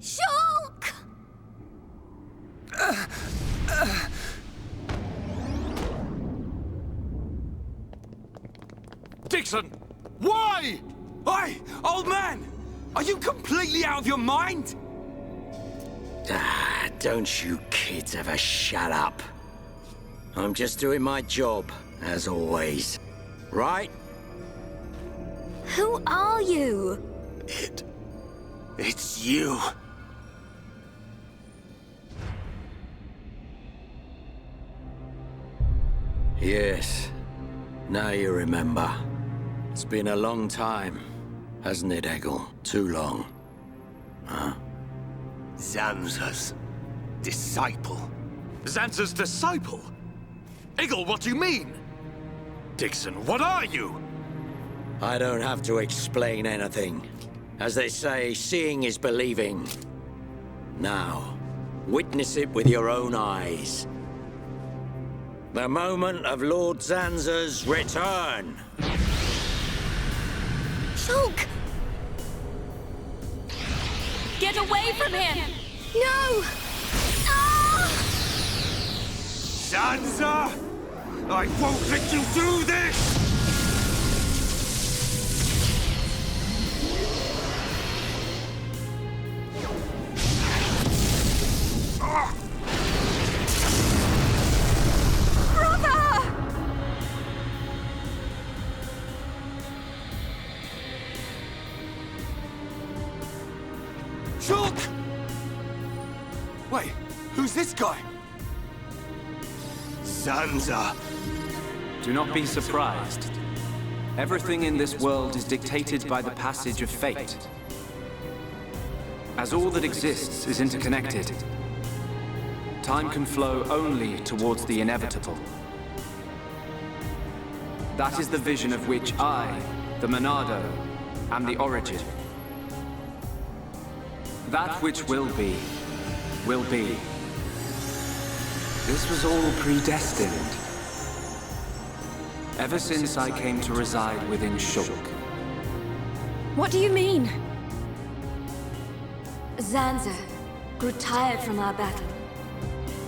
Shulk! Dixon! Why? Oi, old man! Are you completely out of your mind? Don't you kids ever shut up. I'm just doing my job, as always. Right? Who are you? It's you. Yes. Now you remember. It's been a long time, hasn't it, Eggle? Too long. Huh? Zanza's disciple. Zanza's disciple? Eggle, what do you mean? Dixon, what are you? I don't have to explain anything. As they say, seeing is believing. Now, witness it with your own eyes. The moment of Lord Zanza's return. Shulk! Get away from him! No! Ah! Zanza! I won't let you do this! Shulk! Wait, who's this guy? Zanza. Do not be surprised. Everything in this world is dictated by the passage of fate. As all that exists is interconnected, time can flow only towards the inevitable. That is the vision of which I, the Monado, am the origin. That which will be, will be. This was all predestined. Ever since I came to reside within Shulk. What do you mean? Zanza grew tired from our battle.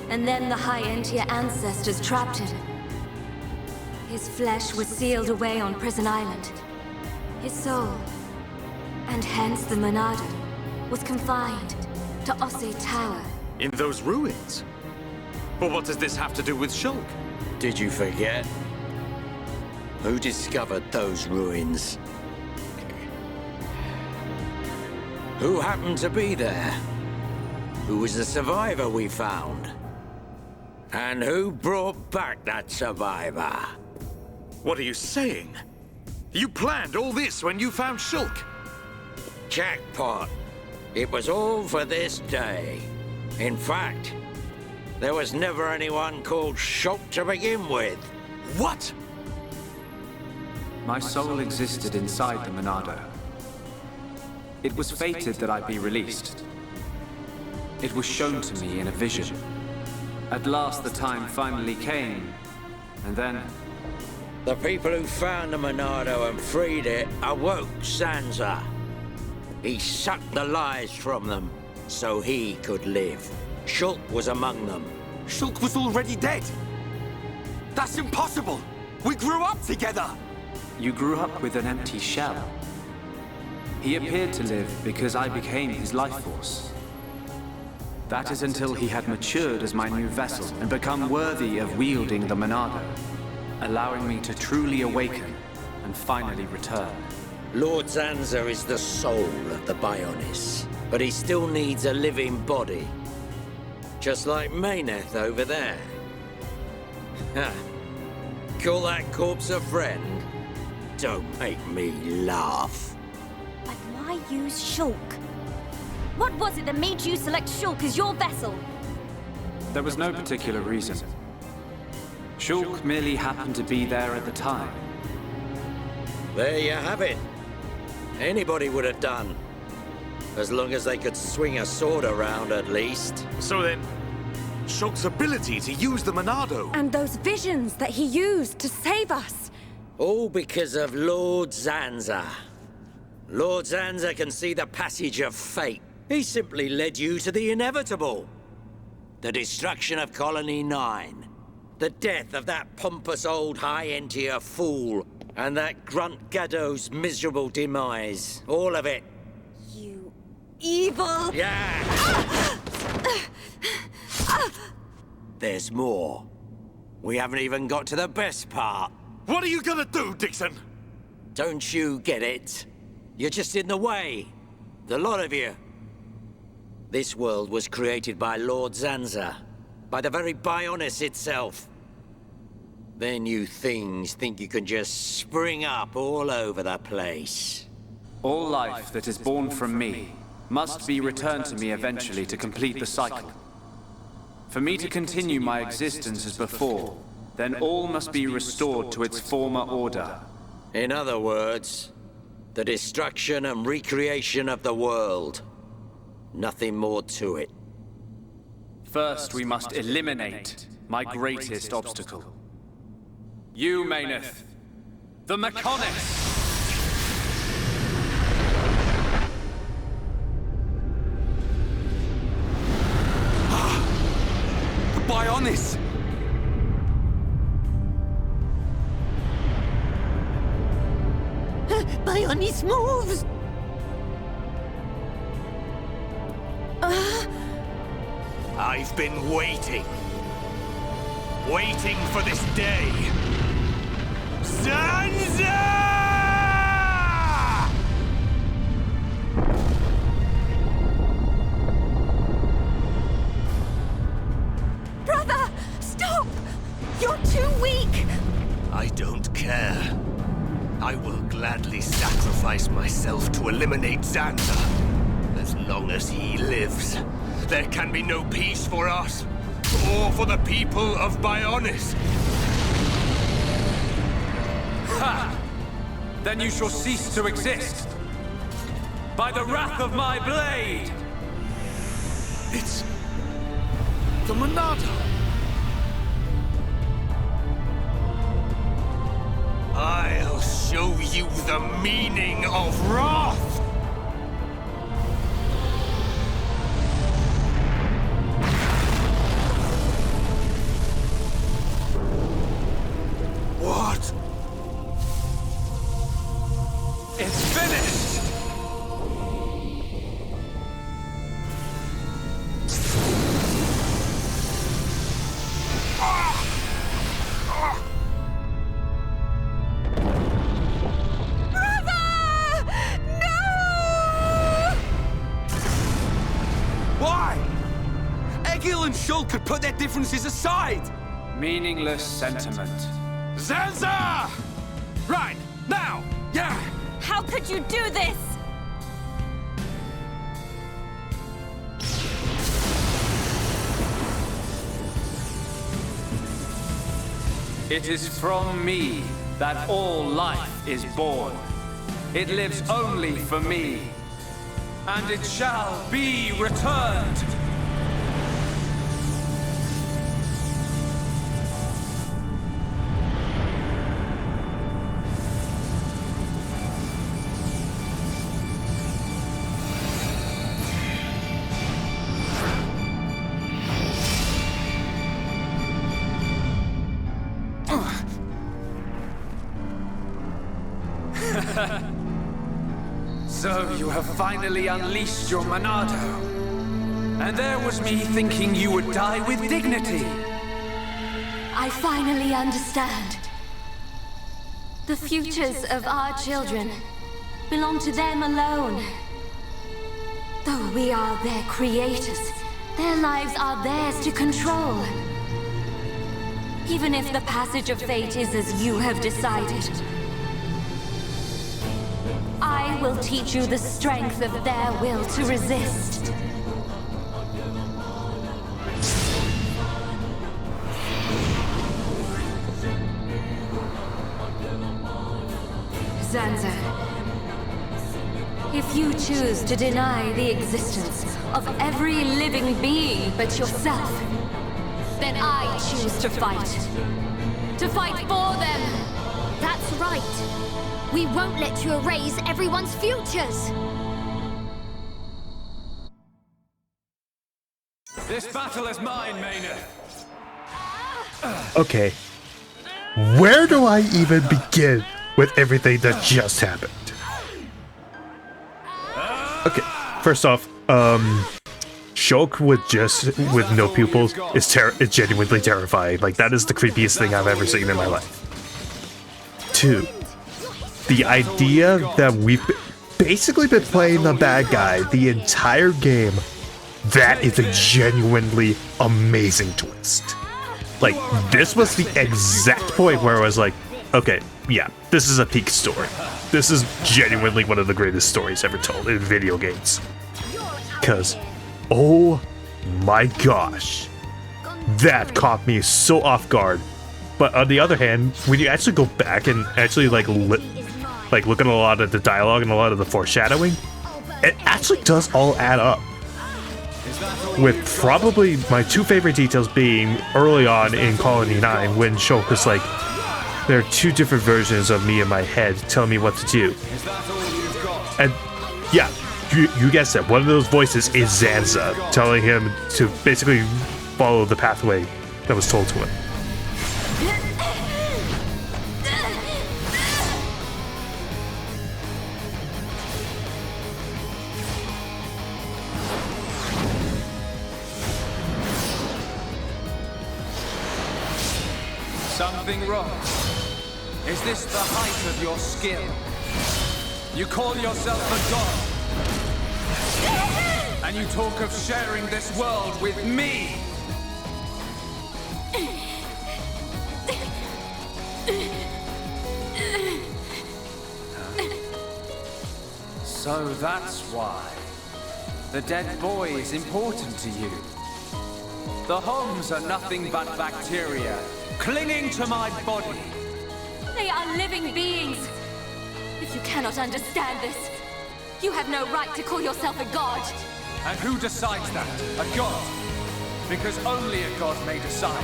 And then the High Entier ancestors trapped him. His flesh was sealed away on Prison Island. His soul, and hence the Monado, was confined to Osse Tower. In those ruins? But what does this have to do with Shulk? Did you forget? Who discovered those ruins? Who happened to be there? Who was the survivor we found? And who brought back that survivor? What are you saying? You planned all this when you found Shulk? Jackpot. It was all for this day. In fact, there was never anyone called Shulk to begin with. What? My soul existed inside the Monado. It was fated that I be released. It was shown to me in a vision. At last the time finally came, and then... The people who found the Monado and freed it awoke Zanza. He sucked the lives from them, so he could live. Shulk was among them. Shulk was already dead! That's impossible! We grew up together! You grew up with an empty shell. He appeared to live because I became his life force. That is until he had matured as my new vessel and become worthy of wielding the Monado, allowing me to truly awaken and finally return. Lord Zanza is the soul of the Bionis, but he still needs a living body. Just like Mayneth over there. Ha! Call that corpse a friend? Don't make me laugh. But why use Shulk? What was it that made you select Shulk as your vessel? There was no particular reason. Shulk merely happened to be there at the time. There you have it. Anybody would have done. As long as they could swing a sword around, at least. So then, Shulk's ability to use the Monado... And those visions that he used to save us. All because of Lord Zanza. Lord Zanza can see the passage of fate He simply led you to the inevitable. The destruction of Colony 9. The death of that pompous old high-entier fool. And that grunt Gaddo's miserable demise. All of it. You evil... Yeah! There's more. We haven't even got to the best part. What are you gonna do, Dixon? Don't you get it? You're just in the way. The lot of you. This world was created by Lord Zanza. By the very Bionis itself. Then you things think you can just spring up all over the place. All life that is born from me must be returned to me eventually to complete the cycle. For me to continue my existence as before, then all must be restored to its former order. In other words, the destruction and recreation of the world. Nothing more to it. First, we must eliminate my greatest obstacle. You, Mayneth. The Mechonis! The Bionis! Bionis moves! I've been waiting. Waiting for this day. Zanza! Brother! Stop! You're too weak! I don't care. I will gladly sacrifice myself to eliminate Zanza. As long as he lives, there can be no peace for us, or for the people of Bionis. Ha! Then you shall cease to exist. By the wrath of my blade! It's... the Monado. I'll show you the meaning of wrath! What? It's finished! Why? Egil and Shul could put their differences aside! Meaningless sentiment. Zanza! Right, now! Yeah! How could you do this? It is from me that all life is born. It lives only for me. And it shall be returned. So you have finally unleashed your Monado. And there was me thinking you would die with dignity. I finally understand. The futures of our children belong to them alone. Though we are their creators, their lives are theirs to control. Even if the passage of fate is as you have decided, I will teach you the strength of their will to resist. Zanza, if you choose to deny the existence of every living being but yourself, then I choose to fight. To fight for them! That's right. We won't let you erase everyone's futures! This battle is mine, Maynard. Okay. Where do I even begin with everything that just happened? Okay, first off, Shulk with no pupils is genuinely terrifying. Like, that is the creepiest thing I've ever seen in my life. 2, the idea that we've basically been playing the bad guy the entire game, that is a genuinely amazing twist. Like, this was the exact point where I was like, okay, yeah, this is a peak story. This is genuinely one of the greatest stories ever told in video games. Because, oh my gosh, that caught me so off guard. But on the other hand, when you actually go back and actually look at a lot of the dialogue and a lot of the foreshadowing, it actually does all add up. With probably my 2 favorite details being early on in Colony 9 when Shulk was like, there are 2 different versions of me in my head telling me what to do. And yeah, you guessed it, one of those voices is Zanza telling him to basically follow the pathway that was told to him. Something wrong? Is this the height of your skill? You call yourself a god, and you talk of sharing this world with me! So that's why. The dead boy is important to you. The Homs are nothing but bacteria, clinging to my body. They are living beings. If you cannot understand this, you have no right to call yourself a god. And who decides that? A god? Because only a god may decide.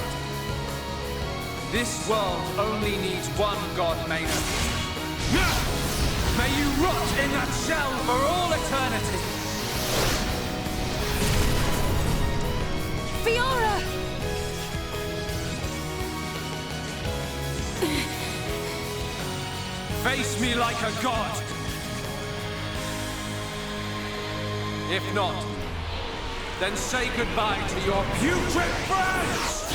This world only needs one god, Maynard. May you rot in that shell for all eternity! Fiora! Face me like a god! If not, then say goodbye to your putrid friends!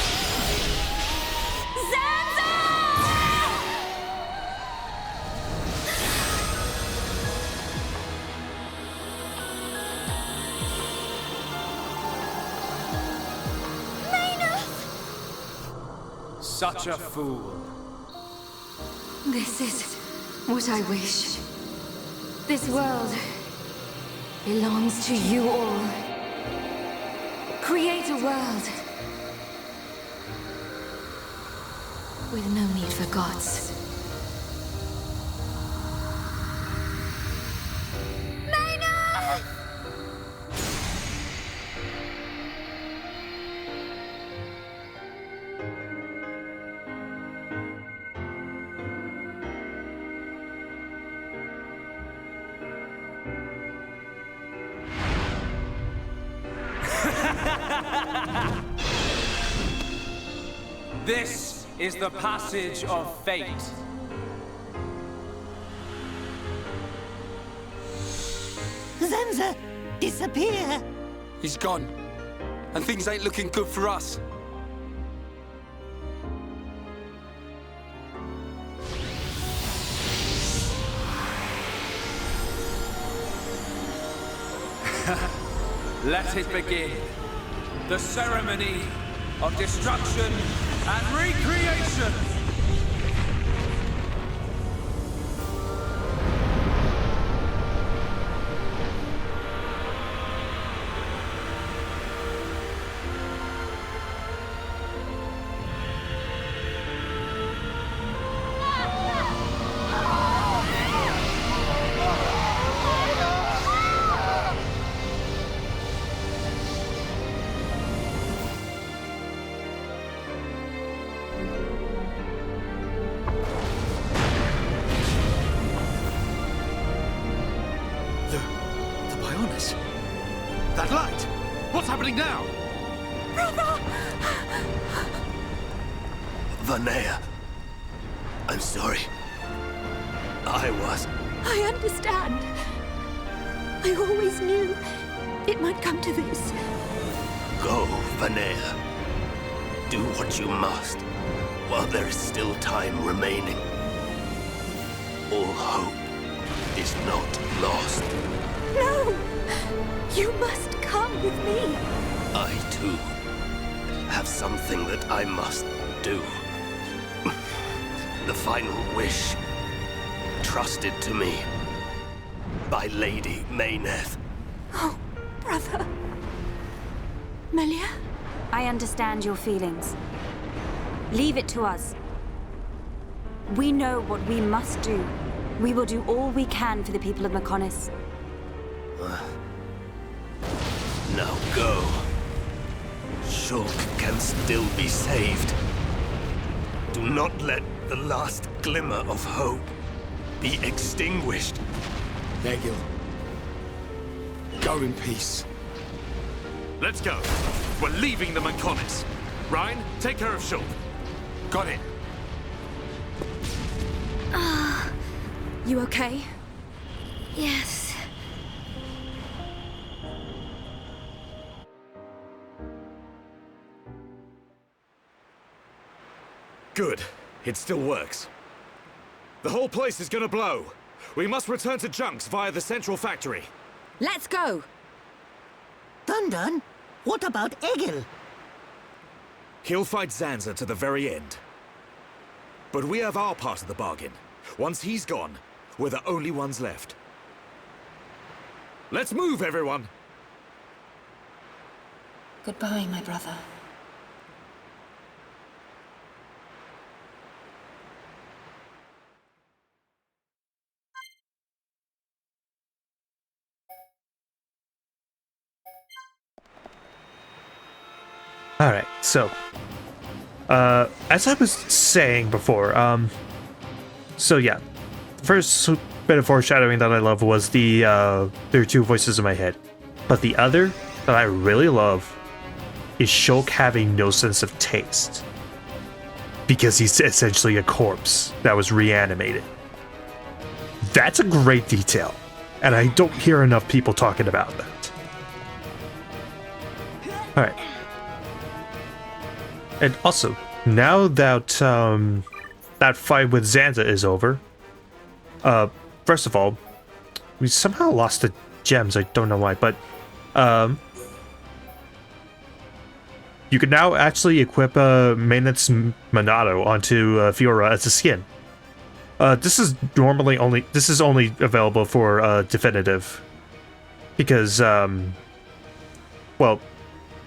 Such a fool. This is what I wish. This world belongs to you all. Create a world with no need for gods. This is the passage of fate. Zanza, disappear! He's gone. And things ain't looking good for us. Let it begin. The ceremony of destruction and recreation. The Bionis. That light! What's happening now? Vanea, I'm sorry. I understand. I always knew it might come to this. Go, Vanea. Do what you must, while there is still time remaining. All hope is not lost. No! You must come with me. I, too, have something that I must do. The final wish, trusted to me by Lady Mayneth. Oh, brother. Melia? I understand your feelings. Leave it to us. We know what we must do. We will do all we can for the people of Mechonis. Now go. Shulk can still be saved. Do not let the last glimmer of hope be extinguished. Egil. Go in peace. Let's go. We're leaving the Mechonis. Ryan, take care of Shulk. Got it. You okay? Yes. Good. It still works. The whole place is gonna blow. We must return to Junks via the central factory. Let's go! Dun, what about Egil? He'll fight Zanza to the very end. But we have our part of the bargain. Once he's gone, we're the only ones left. Let's move, everyone! Goodbye, my brother. Alright, so as I was saying before, so yeah, first bit of foreshadowing that I love was there are two voices in my head, but the other that I really love is Shulk having no sense of taste, because he's essentially a corpse that was reanimated. That's a great detail, and I don't hear enough people talking about that. Alright. And also, now that that fight with Zanza is over, first of all, we somehow lost the gems. I don't know why, but you can now actually equip Mayneth's Monado onto Fiora as a skin. This is only available for definitive, because well,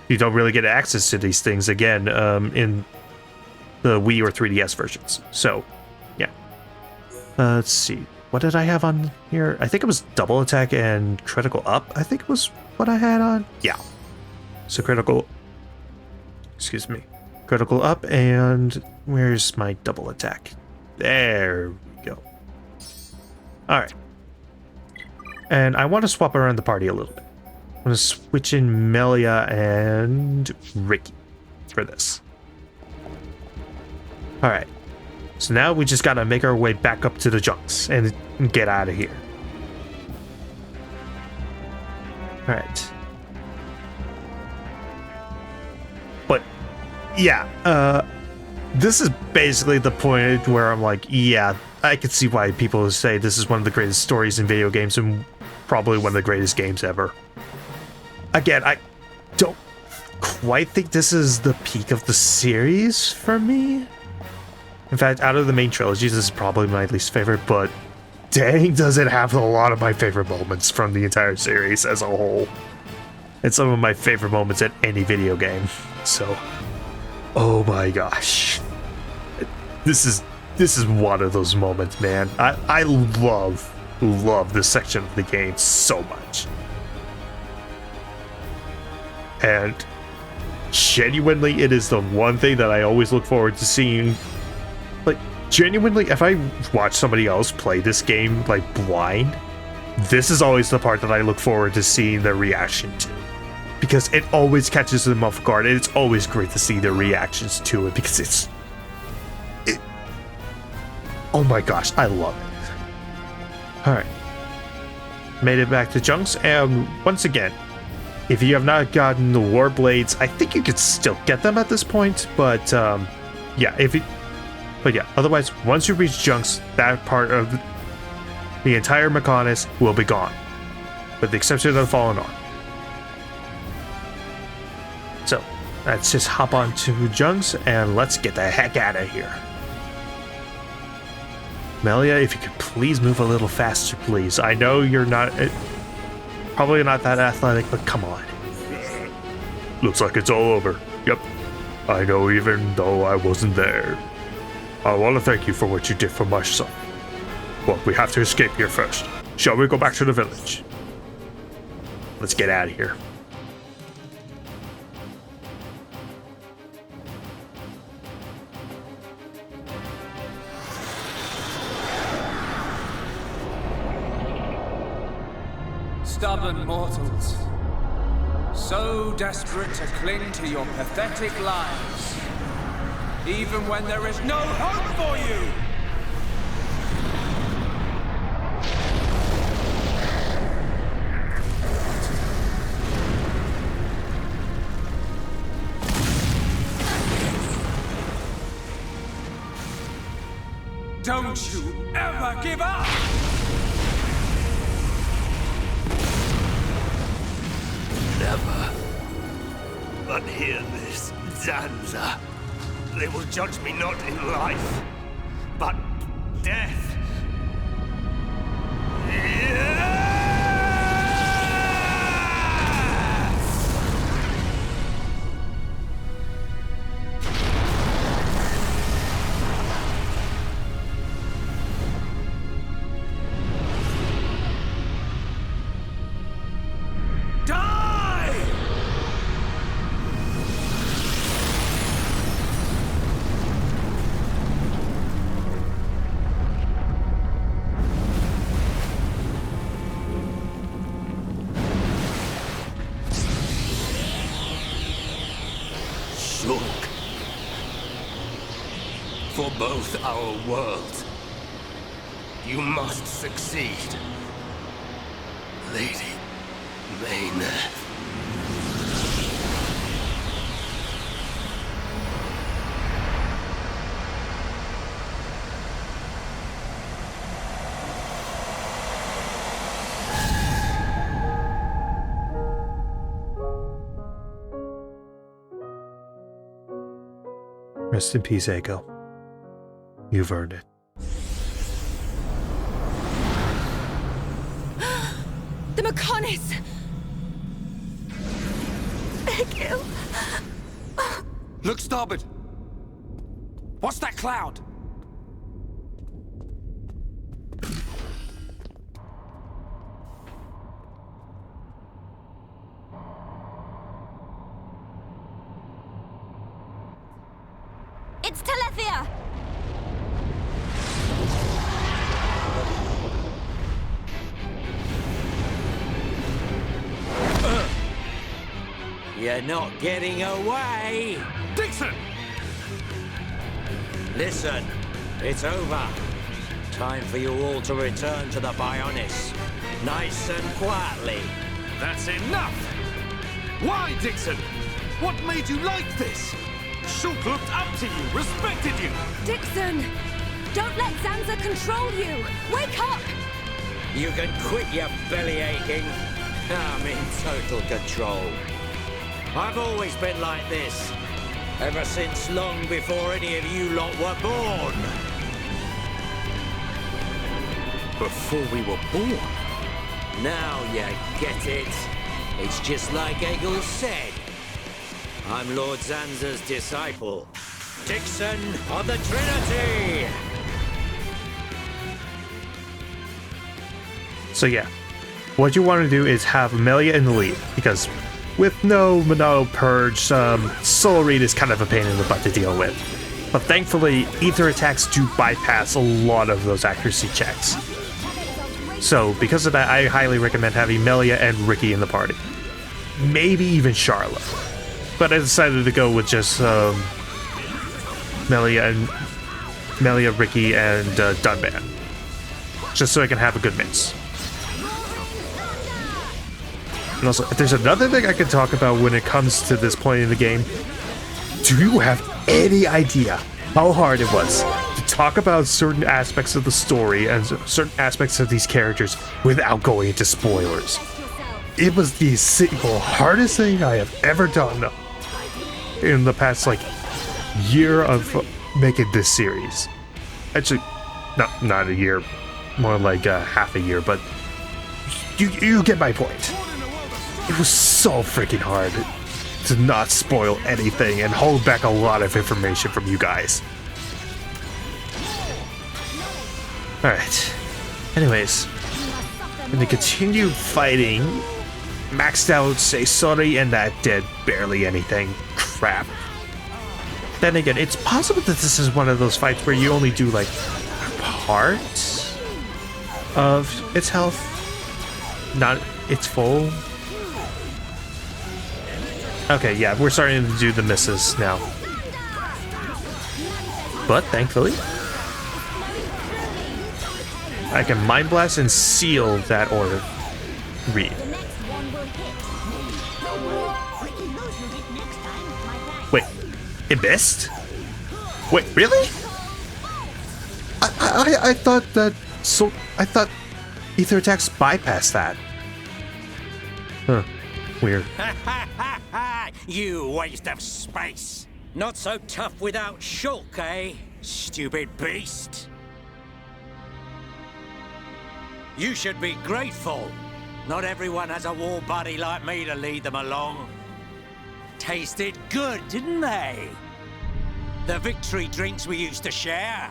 you don't really get access to these things again in the Wii or 3DS versions. So, yeah. Let's see. What did I have on here? I think it was double attack and critical up. I think it was what I had on. Yeah. So critical... Excuse me. Critical up, and where's my double attack? There we go. Alright. And I want to swap around the party a little bit. I'm going to switch in Melia and Ricky for this. Alright. So now we just got to make our way back up to the Junks and get out of here. Alright. But, yeah, this is basically the point where I'm like, yeah, I can see why people say this is one of the greatest stories in video games and probably one of the greatest games ever. Again, I don't quite think this is the peak of the series for me. In fact, out of the main trilogy, this is probably my least favorite, but dang, does it have a lot of my favorite moments from the entire series as a whole. And some of my favorite moments in any video game. So, oh my gosh. This is one of those moments, man. I love this section of the game so much. And genuinely, it is the one thing that I always look forward to seeing. Like, genuinely, if I watch somebody else play this game, like, blind, this is always the part that I look forward to seeing their reaction to. because it always catches them off guard, and it's always great to see their reactions to it, because oh my gosh, I love it. Alright. Made it back to Junks, and once again, if you have not gotten the War Blades, I think you could still get them at this point, but yeah, otherwise, once you reach Junks, that part of the entire Mechonis will be gone, with the exception of the Fallen Arm. So, let's just hop on to Junks, and let's get the heck out of here. Melia, if you could please move a little faster, please. I know you're not... probably not that athletic, but come on. Looks like it's all over. Yep. I know, even though I wasn't there. I want to thank you for what you did for my son. But we have to escape here first. Shall we go back to the village? Let's get out of here. Stubborn mortals, so desperate to cling to your pathetic lives, even when there is no hope for you! Don't you ever give up! Never. But hear this, Zanza. They will judge me not in life, but death. For both our worlds, you must succeed, Lady Mayneth. Rest in peace, Echo. You've earned it. The Mechonis! Egil! Look starboard! What's that cloud? It's Telethia! You're not getting away! Dixon! Listen, it's over. Time for you all to return to the Bionis. Nice and quietly. That's enough! Why, Dixon? What made you like this? Shulk looked up to you, respected you! Dixon! Don't let Zanza control you! Wake up! You can quit your belly aching. I'm in total control. I've always been like this. Ever since long before any of you lot were born. Before we were born? Now you get it. It's just like Egil said. I'm Lord Zanza's disciple. Dixon of the Trinity! So yeah, what you want to do is have Melia in the lead, because with no Monado Purge, Soul Reed is kind of a pain in the butt to deal with. But thankfully, Ether attacks do bypass a lot of those accuracy checks. So because of that, I highly recommend having Melia and Ricky in the party. maybe even Charlotte. But I decided to go with just Melia, Ricky, and Dunban. Just so I can have a good mix. And also, if there's another thing I can talk about when it comes to this point in the game, do you have any idea how hard it was to talk about certain aspects of the story and certain aspects of these characters without going into spoilers? It was the single hardest thing I have ever done in the past, year of making this series. Actually, not a year, more like half a year, but you get my point. It was so freaking hard to not spoil anything and hold back a lot of information from you guys. Alright. Anyways, I'm gonna continue fighting. Maxed out Say Sorry, and that did barely anything. Crap. Then again, it's possible that this is one of those fights where you only do part of its health, not its full. Okay, yeah, we're starting to do the misses now. But thankfully, I can Mind Blast and seal that order. Read. Wait, it missed? Wait, really? I thought that. So I thought ether attacks bypassed that. Huh. Weird. You waste of space. Not so tough without Shulk, eh? Stupid beast. You should be grateful. Not everyone has a war buddy like me to lead them along. Tasted good, didn't they? The victory drinks we used to share.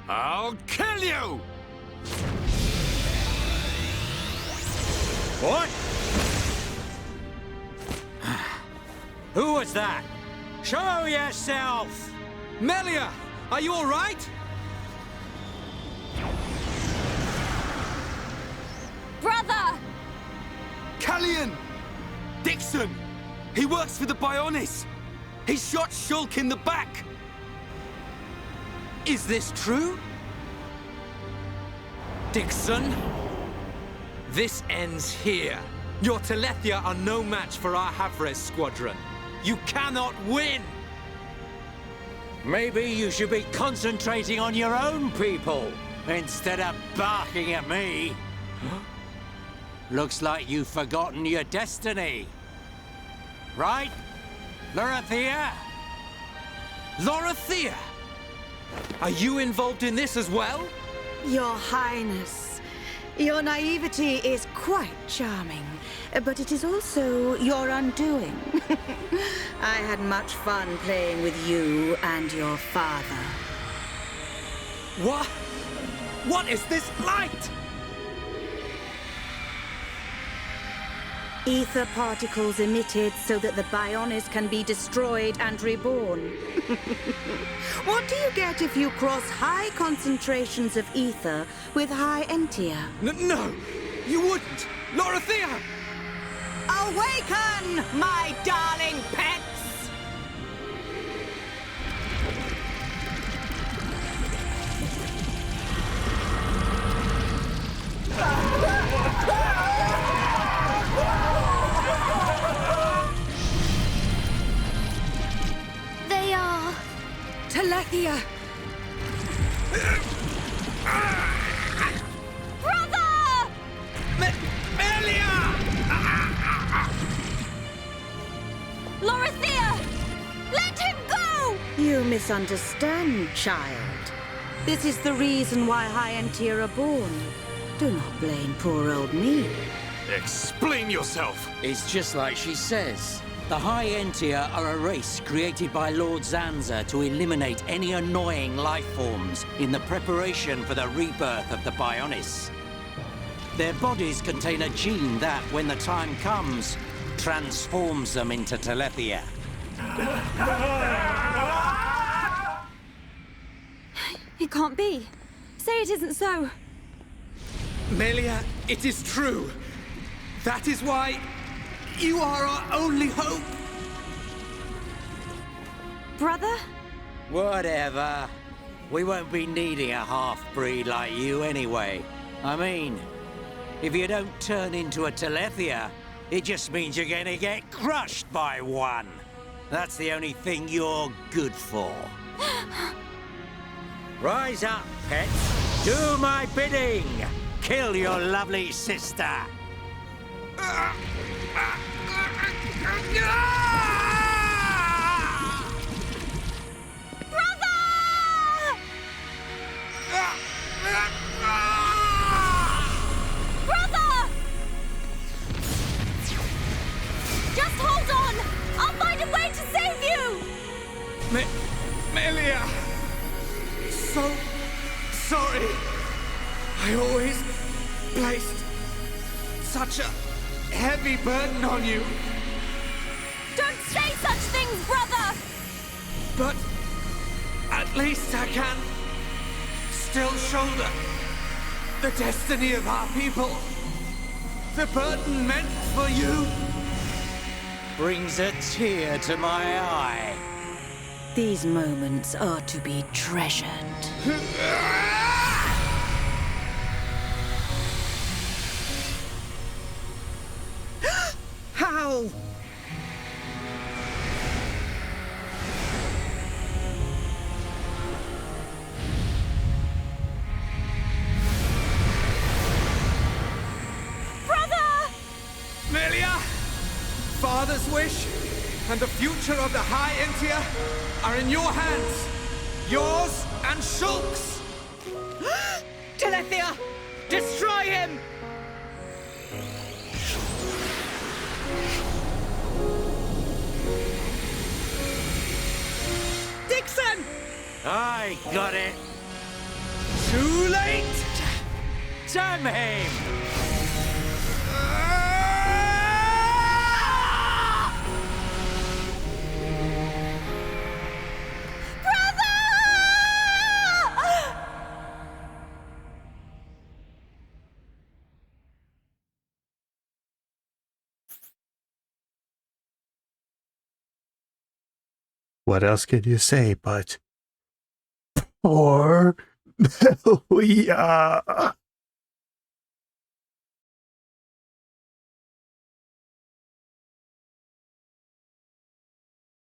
I'll kill you! What? Who was that? Show yourself! Melia, are you all right? Brother! Callian! Dixon! He works for the Bionis! He shot Shulk in the back! Is this true? Dixon? This ends here. Your Telethia are no match for our Havres squadron. You cannot win! Maybe you should be concentrating on your own people instead of barking at me. Looks like you've forgotten your destiny. Right? Lorithia? Lorithia! Are you involved in this as well? Your Highness, your naivety is quite charming, but it is also your undoing. I had much fun playing with you and your father. What? What is this light? Ether particles emitted so that the Bionis can be destroyed and reborn. What do you get if you cross high concentrations of ether with high entia? No, you wouldn't! Lorithia! Awaken, my darling pets! They are... Telethia! Brother! Melia! Lorithia! Let him go! You misunderstand, child. This is the reason why high entia are born. Do not blame poor old me. Explain yourself! It's just like she says. The High Entia are a race created by Lord Zanza to eliminate any annoying life forms in the preparation for the rebirth of the Bionis. Their bodies contain a gene that, when the time comes, transforms them into Telethia. It can't be. Say it isn't so. Melia, it is true. That is why You are our only hope! Brother? Whatever. We won't be needing a half-breed like you anyway. I mean, if you don't turn into a Telethia, it just means you're gonna get crushed by one. That's the only thing you're good for. Rise up, pets. Do my bidding. Kill your lovely sister. Just hold on! I'll find a way to save you! Melia! So sorry. I always placed such a heavy burden on you. Don't say such things, brother! But at least I can still shoulder the destiny of our people. The burden meant for you Brings a tear to my eye. These moments are to be treasured. How? Melia! Father's wish and the future of the High Entia are in your hands. Yours and Shulk's. Telethia! Destroy him! Dixon! I got it. Too late! Damn him! What else can you say but poor Melia?